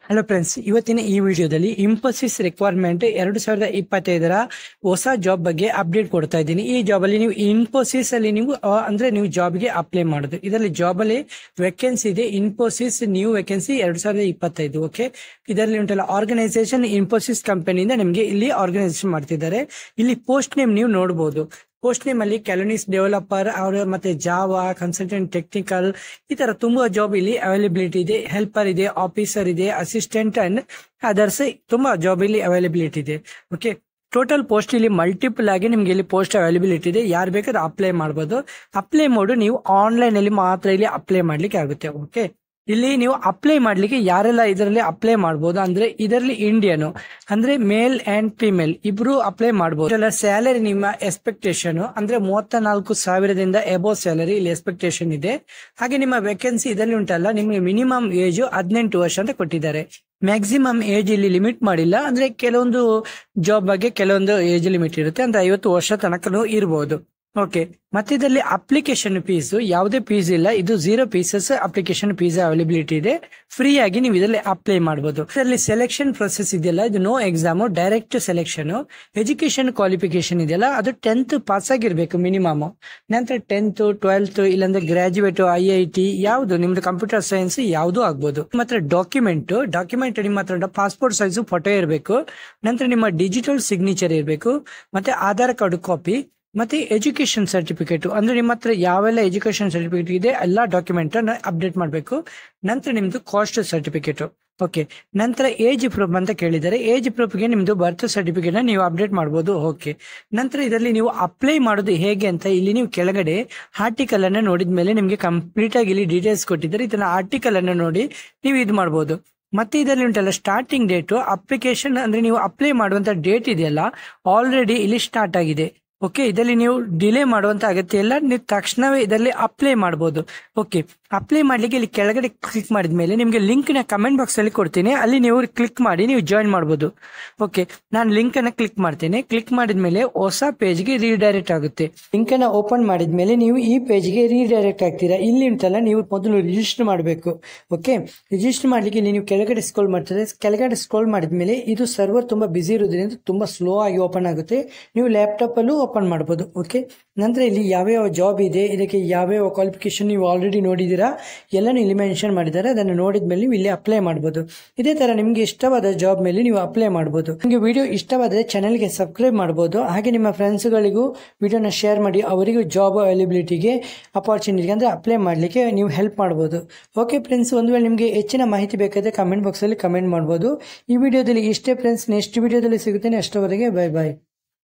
Hello friends, ಇವತ್ತಿನ ಈ ವಿಡಿಯೋದಲ್ಲಿ ಇಂಫೋಸಿಸ್ ರಿಕ್ವೈರ್ಮೆಂಟ್ 2025 ಹೊಸ ಜಾಬ್ ಬಗ್ಗೆ ಅಪ್ಡೇಟ್ ಕೊಡ್ತಾ ಇದ್ದೀನಿ. ಈ ಜಾಬ್ ಅಲ್ಲಿ ನೀವು ಇನ್ಫೋಸಿಸ್ ಅಲ್ಲಿ ನೀವು ಜಾಬ್ಗೆ ಅಪ್ಲೈ ಮಾಡೋದು. ಇದರಲ್ಲಿ ಜಾಬ್ ಅಲ್ಲಿ ವೇಕೆನ್ಸಿ ಇದೆ. Infosys new vacancy 2025. ಓಕೆ, ಇದರಲ್ಲಿ ಉಂಟಲ್ಲ ಆರ್ಗನೈಸೇಷನ್ ಇನ್ಫೋಸಿಸ್ ಕಂಪನಿಯಿಂದ ನಿಮಗೆ ಇಲ್ಲಿ ಆರ್ಗನೈಸೇಷನ್ ಮಾಡ್ತಿದ್ದಾರೆ. ಇಲ್ಲಿ ಪೋಸ್ಟ್ ನೇಮ್ ನೀವು ನೋಡಬಹುದು. ಪೋಸ್ಟ್ ನೇಮ್ ಅಲ್ಲಿ ಕೆಲೋನಿಸ್ ಡೆವಲಪರ್ ಮತ್ತೆ ಜಾವಾ ಕನ್ಸಲ್ಟೆಂಟ್ ಟೆಕ್ನಿಕಲ್ ಈ ತರ ತುಂಬಾ ಜಾಬ್ ಇಲ್ಲಿ ಅವೈಲಬಿಲಿಟಿ ಇದೆ. ಹೆಲ್ಪರ್ ಇದೆ, ಆಫೀಸರ್ ಇದೆ, ಅಸಿಸ್ಟೆಂಟ್ ಅಂಡ್ ಅದರ್ಸ್ ತುಂಬಾ ಜಾಬ್ ಇಲ್ಲಿ ಅವೈಲಬಿಲಿಟಿ ಇದೆ. ಓಕೆ, ಟೋಟಲ್ ಪೋಸ್ಟ್ ಇಲ್ಲಿ ಮಲ್ಟಿಪಲ್ ಆಗಿ ನಿಮ್ಗೆ ಇಲ್ಲಿ ಪೋಸ್ಟ್ ಅವೈಲಬಿಲಿಟಿ ಇದೆ. ಯಾರು ಬೇಕಾದ್ರೂ ಅಪ್ಲೈ ಮಾಡಬಹುದು. ಅಪ್ಲೈ ಮಾಡು ನೀವು ಆನ್ಲೈನ್ ಅಲ್ಲಿ ಮಾತ್ರ ಇಲ್ಲಿ ಅಪ್ಲೈ ಮಾಡ್ಲಿಕ್ಕೆ ಆಗುತ್ತೆ. ಓಕೆ, ಇಲ್ಲಿ ನೀವು ಅಪ್ಲೈ ಮಾಡ್ಲಿಕ್ಕೆ ಯಾರೆಲ್ಲ ಇದರಲ್ಲಿ ಅಪ್ಲೈ ಮಾಡಬಹುದು ಅಂದ್ರೆ ಇದರಲ್ಲಿ ಇಂಡಿಯನ್ ಅಂದ್ರೆ ಮೇಲ್ ಅಂಡ್ ಫಿಮೇಲ್ ಇಬ್ರು ಅಪ್ಲೈ ಮಾಡಬಹುದು. ಸ್ಯಾಲರಿ ನಿಮ್ಮ ಎಕ್ಸ್ಪೆಕ್ಟೇಷನ್ ಅಂದ್ರೆ 34,000ದಿಂದ ಎಬೋ ಸ್ಯಾಲರಿ ಇಲ್ಲಿ ಎಕ್ಸ್ಪೆಕ್ಟೇಷನ್ ಇದೆ. ಹಾಗೆ ನಿಮ್ಮ ವೇಕೆನ್ಸಿ ಇದರಲ್ಲಿ ಉಂಟಲ್ಲ, ನಿಮಗೆ ಮಿನಿಮಮ್ ಏಜ್ 18 ವರ್ಷ ಅಂತ ಕೊಟ್ಟಿದ್ದಾರೆ. ಮ್ಯಾಕ್ಸಿಮಮ್ ಏಜ್ ಇಲ್ಲಿ ಲಿಮಿಟ್ ಮಾಡಿಲ್ಲ. ಅಂದ್ರೆ ಕೆಲವೊಂದು ಜಾಬ್ ಬಗ್ಗೆ ಕೆಲವೊಂದು ಏಜ್ ಲಿಮಿಟ್ ಇರುತ್ತೆ, ಅಂದ್ರೆ 50 ವರ್ಷ ತನಕ ಇರಬಹುದು. ಓಕೆ, ಮತ್ತೆ ಇದರಲ್ಲಿ ಅಪ್ಲಿಕೇಶನ್ ಫೀಸ್ ಯಾವುದೇ ಫೀಸ್ ಇಲ್ಲ. ಇದು 0 ಪೀಸಸ್ ಅಪ್ಲಿಕೇಶನ್ ಫೀಸ್ ಅವೈಲಬಿಲಿಟಿ ಇದೆ. ಫ್ರೀ ಆಗಿ ನೀವು ಇದರಲ್ಲಿ ಅಪ್ಲೈ ಮಾಡಬಹುದು. ಇದರಲ್ಲಿ ಸೆಲೆಕ್ಷನ್ ಪ್ರೊಸೆಸ್ ಇದೆಯಲ್ಲ, ಇದು no exam, direct selection. Education qualification ಇದೆಯಲ್ಲ, ಅದು 10th ಪಾಸ್ ಆಗಿರ್ಬೇಕು ಮಿನಿಮಮ್. ನಂತರ 10th 12th ಇಲ್ಲಾಂದ್ರೆ ಗ್ರಾಜುಯೇಟ್ IIT ಯಾವ್ದು ನಿಮ್ದು ಕಂಪ್ಯೂಟರ್ ಸೈನ್ಸ್ ಯಾವ್ದು ಆಗ್ಬೋದು. ಮಾತ್ರ ಡಾಕ್ಯುಮೆಂಟ್ ನಿಮ್ಮ ಹತ್ರ ಪಾಸ್ಪೋರ್ಟ್ ಸೈಜ್ ಫೋಟೋ ಇರಬೇಕು. ನಂತರ ನಿಮ್ಮ ಡಿಜಿಟಲ್ ಸಿಗ್ನೇಚರ್ ಇರಬೇಕು. ಮತ್ತೆ ಆಧಾರ್ ಕಾರ್ಡ್ ಕಾಪಿ, ಮತ್ತೆ ಎಜುಕೇಶನ್ ಸರ್ಟಿಫಿಕೇಟ್ ಅಂದ್ರೆ ನಿಮ್ಮ ಹತ್ರ ಯಾವೆಲ್ಲ ಎಜುಕೇಶನ್ ಸರ್ಟಿಫಿಕೇಟ್ ಇದೆ ಎಲ್ಲ ಡಾಕ್ಯುಮೆಂಟ್ ಅನ್ನ ಅಪ್ಡೇಟ್ ಮಾಡಬೇಕು. ನಂತರ ನಿಮ್ದು ಕಾಸ್ಟ್ ಸರ್ಟಿಫಿಕೇಟ್. ಓಕೆ, ನಂತರ ಏಜ್ ಪ್ರೂಫ್ ಅಂತ ಕೇಳಿದರೆ ಏಜ್ ಪ್ರೂಫ್ಗೆ ನಿಮ್ದು ಬರ್ತ್ ಸರ್ಟಿಫಿಕೇಟ್ ನೀವು ಅಪ್ಡೇಟ್ ಮಾಡಬಹುದು. ಓಕೆ, ನಂತರ ಇದರಲ್ಲಿ ನೀವು ಅಪ್ಲೈ ಮಾಡೋದು ಹೇಗೆ ಅಂತ ಇಲ್ಲಿ ನೀವು ಕೆಳಗಡೆ ಆರ್ಟಿಕಲ್ ಅನ್ನ ನೋಡಿದ ಮೇಲೆ ನಿಮ್ಗೆ ಕಂಪ್ಲೀಟ್ ಆಗಿ ಇಲ್ಲಿ ಡೀಟೇಲ್ಸ್ ಕೊಟ್ಟಿದ್ದಾರೆ. ಇದನ್ನ ಆರ್ಟಿಕಲ್ ಅನ್ನ ನೋಡಿ ನೀವು ಇದು ಮಾಡಬಹುದು. ಮತ್ತೆ ಇದರಲ್ಲಿ ಉಂಟಲ್ಲ ಸ್ಟಾರ್ಟಿಂಗ್ ಡೇಟ್ ಅಪ್ಲಿಕೇಶನ್ ಅಂದ್ರೆ ನೀವು ಅಪ್ಲೈ ಮಾಡುವಂತ ಡೇಟ್ ಇದೆಯಲ್ಲ ಆಲ್ರೆಡಿ ಇಲ್ಲಿ ಸ್ಟಾರ್ಟ್ ಆಗಿದೆ. ಓಕೆ, ಇದರಲ್ಲಿ ನೀವು ಡಿಲೇ ಮಾಡುವಂತ ಅಗತ್ಯ ಇಲ್ಲ, ನೀವು ತಕ್ಷಣವೇ ಇದರಲ್ಲಿ ಅಪ್ಲೈ ಮಾಡಬಹುದು. ಓಕೆ, ಅಪ್ಲೈ ಮಾಡ್ಲಿಕ್ಕೆ ಇಲ್ಲಿ ಕೆಳಗಡೆ ಕ್ಲಿಕ್ ಮಾಡಿದ ಮೇಲೆ ನಿಮಗೆ ಲಿಂಕ್ ನ ಕಮೆಂಟ್ ಬಾಕ್ಸ್ ಅಲ್ಲಿ ಕೊಡ್ತೀನಿ, ಅಲ್ಲಿ ನೀವು ಕ್ಲಿಕ್ ಮಾಡಿ ನೀವು ಜಾಯಿನ್ ಮಾಡಬಹುದು. ಓಕೆ, ನಾನು ಲಿಂಕ್ ಅನ್ನ ಕ್ಲಿಕ್ ಮಾಡ್ತೇನೆ. ಕ್ಲಿಕ್ ಮಾಡಿದ ಮೇಲೆ ಹೊಸ ಪೇಜ್ಗೆ ರೀಡೈರೆಕ್ಟ್ ಆಗುತ್ತೆ. ಲಿಂಕ್ ಅನ್ನ ಓಪನ್ ಮಾಡಿದ ಮೇಲೆ ನೀವು ಈ ಪೇಜ್ಗೆ ರೀಡೈರೆಕ್ಟ್ ಆಗ್ತೀರಾ. ಇಲ್ಲಿ ಉಂಟಲ್ಲ ನೀವು ಮೊದಲು ರಿಜಿಸ್ಟರ್ ಮಾಡಬೇಕು. ಓಕೆ, ರಿಜಿಸ್ಟರ್ ಮಾಡ್ಲಿಕ್ಕೆ ಇಲ್ಲಿ ನೀವು ಕೆಳಗಡೆ ಸ್ಕ್ರೋಲ್ ಮಾಡ್ತಾರೆ. ಕೆಳಗಡೆ ಸ್ಕ್ರೋಲ್ ಮಾಡಿದ ಮೇಲೆ ಇದು ಸರ್ವರ್ ತುಂಬಾ ಬಿಸಿ ಇರೋದ್ರಿಂದ ತುಂಬಾ ಸ್ಲೋ ಆಗಿ ಓಪನ್ ಆಗುತ್ತೆ. ನೀವು ಲ್ಯಾಪ್ಟಾಪ್ ಅಲ್ಲೂ ಓಪನ್ ಮಾಡಬಹುದು. ಓಕೆ, ನಂತರ ಇಲ್ಲಿ ಯಾವ್ಯಾವ ಜಾಬ್ ಇದೆ, ಇದಕ್ಕೆ ಯಾವ್ಯಾವ ಕ್ವಾಲಿಫಿಕೇಶನ್ ನೀವು ಆಲ್ರೆಡಿ ನೋಡಿದೀರಾ ಎಲ್ಲಾನು ಇಲ್ಲಿ ಮೆನ್ಷನ್ ಮಾಡಿದ್ದಾರೆ. ಅದನ್ನು ನೋಡಿದ ಮೇಲೆ ನೀವು ಇಲ್ಲಿ ಅಪ್ಲೈ ಮಾಡಬಹುದು. ಇದೇ ತರ ನಿಮ್ಗೆ ಇಷ್ಟವಾದ ಜಾಬ್ ಮೇಲೆ ನೀವು ಅಪ್ಲೈ ಮಾಡಬಹುದು. ನಿಮಗೆ ವಿಡಿಯೋ ಇಷ್ಟವಾದರೆ ಚಾನೆಲ್ಗೆ ಸಬ್ಸ್ಕ್ರೈಬ್ ಮಾಡಬಹುದು. ಹಾಗೆ ನಿಮ್ಮ ಫ್ರೆಂಡ್ಸ್ ಗಳಿಗೂ ವಿಡಿಯೋನ ಶೇರ್ ಮಾಡಿ, ಅವರಿಗೂ ಜಾಬ್ ಅವೈಲಬಿಲಿಟಿಗೆ ಅಪಾರ್ಚುನಿಟಿ ಅಂದ್ರೆ ಅಪ್ಲೈ ಮಾಡ್ಲಿಕ್ಕೆ ನೀವು ಹೆಲ್ಪ್ ಮಾಡಬಹುದು. ಓಕೆ ಫ್ರೆಂಡ್ಸ್, ಒಂದು ವೇಳೆ ನಿಮಗೆ ಹೆಚ್ಚಿನ ಮಾಹಿತಿ ಬೇಕಾದ್ರೆ ಕಮೆಂಟ್ ಬಾಕ್ಸ್ ಅಲ್ಲಿ ಕಮೆಂಟ್ ಮಾಡಬಹುದು. ಈ ವಿಡಿಯೋದಲ್ಲಿ ಇಷ್ಟೇ ಫ್ರೆಂಡ್ಸ್, ನೆಕ್ಸ್ಟ್ ವಿಡಿಯೋದಲ್ಲಿ ಸಿಗುತ್ತೇನೆ. ಅಷ್ಟವರೆಗೆ ಬೈ ಬಾಯ್.